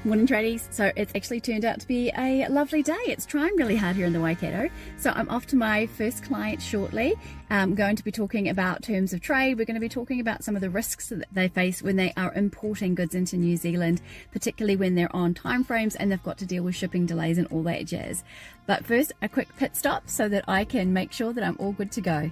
Morning tradies. So it's actually turned out to be a lovely day. It's trying really hard here in the Waikato. So I'm off to my first client shortly. I'm going to be talking about terms of trade. We're going to be talking about some of the risks that they face when they are importing goods into New Zealand, particularly when they're on timeframes and they've got to deal with shipping delays and all that jazz. But first, a quick pit stop so that I can make sure that I'm all good to go.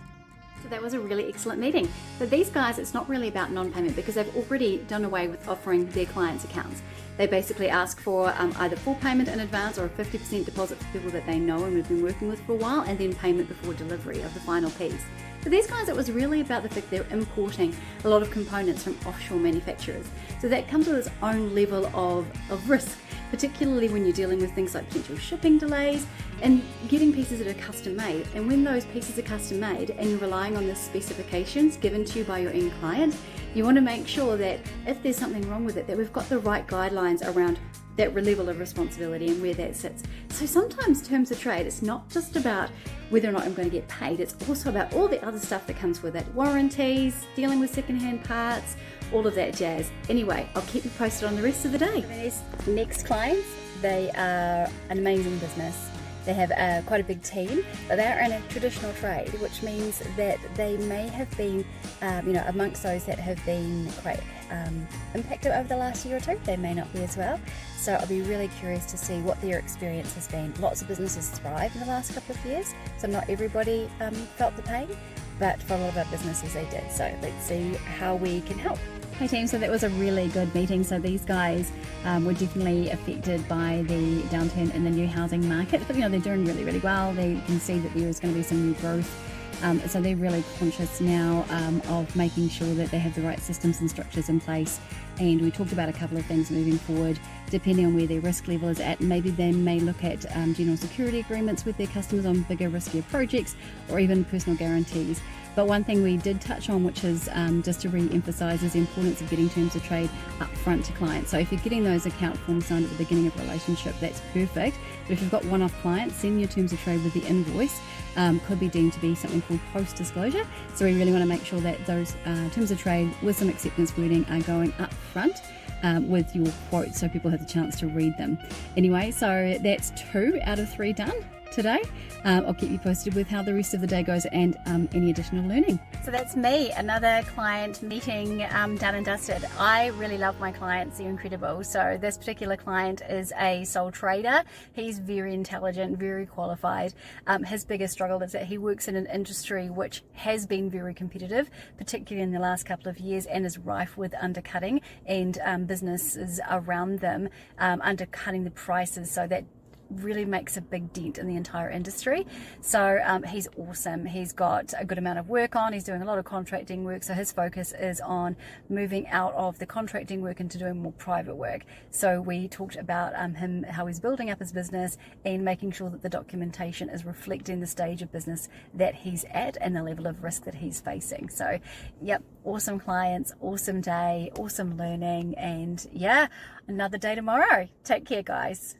So that was a really excellent meeting. For these guys, it's not really about non-payment because they've already done away with offering their clients accounts. They basically ask for either full payment in advance or a 50% deposit for people that they know and we've been working with for a while, and then payment before delivery of the final piece. For these guys, it was really about the fact they're importing a lot of components from offshore manufacturers. So that comes with its own level of risk, particularly when you're dealing with things like potential shipping delays and getting pieces that are custom made. And when those pieces are custom made and you're relying on the specifications given to you by your end client, you want to make sure that if there's something wrong with it, that we've got the right guidelines around that level of responsibility and where that sits. So sometimes terms of trade, it's not just about whether or not I'm going to get paid, it's also about all the other stuff that comes with it. Warranties, dealing with secondhand parts, all of that jazz. Anyway, I'll keep you posted on the rest of the day. These next clients, they are an amazing business. They have quite a big team, but they are in a traditional trade, which means that they may have been, amongst those that have been quite impacted over the last year or two. They may not be as well. So I'll be really curious to see what their experience has been. Lots of businesses thrived in the last couple of years, so not everybody felt the pain, but for a lot of our businesses they did. So let's see how we can help. Hey team, so that was a really good meeting. So these guys were definitely affected by the downturn in the new housing market, but they're doing really, really well. They can see that there is going to be some new growth. So they're really conscious now of making sure that they have the right systems and structures in place. And we talked about a couple of things moving forward, depending on where their risk level is at. Maybe they may look at general security agreements with their customers on bigger, riskier projects, or even personal guarantees. But one thing we did touch on, which is just to re-emphasize, is the importance of getting terms of trade upfront to clients. So if you're getting those account forms signed at the beginning of a relationship, that's perfect. But if you've got one-off clients, send your terms of trade with the invoice. Could be deemed to be something called post-disclosure. So we really want to make sure that those terms of trade with some acceptance wording are going up front with your quotes so people have the chance to read them. Anyway, so that's 2 out of 3 done today. I'll keep you posted with how the rest of the day goes and any additional learning. So that's me, another client meeting done and dusted. I really love my clients, they're incredible. So this particular client is a sole trader. He's very intelligent, very qualified. His biggest struggle is that he works in an industry which has been very competitive, particularly in the last couple of years, and is rife with undercutting and businesses around them undercutting the prices, so that really makes a big dent in the entire industry. So he's awesome. He's got a good amount of work on. He's doing a lot of contracting work, so his focus is on moving out of the contracting work into doing more private work. So we talked about him, how he's building up his business and making sure that the documentation is reflecting the stage of business that he's at and the level of risk that he's facing. So yep, awesome clients, awesome day, awesome learning, and yeah, another day tomorrow. Take care, guys.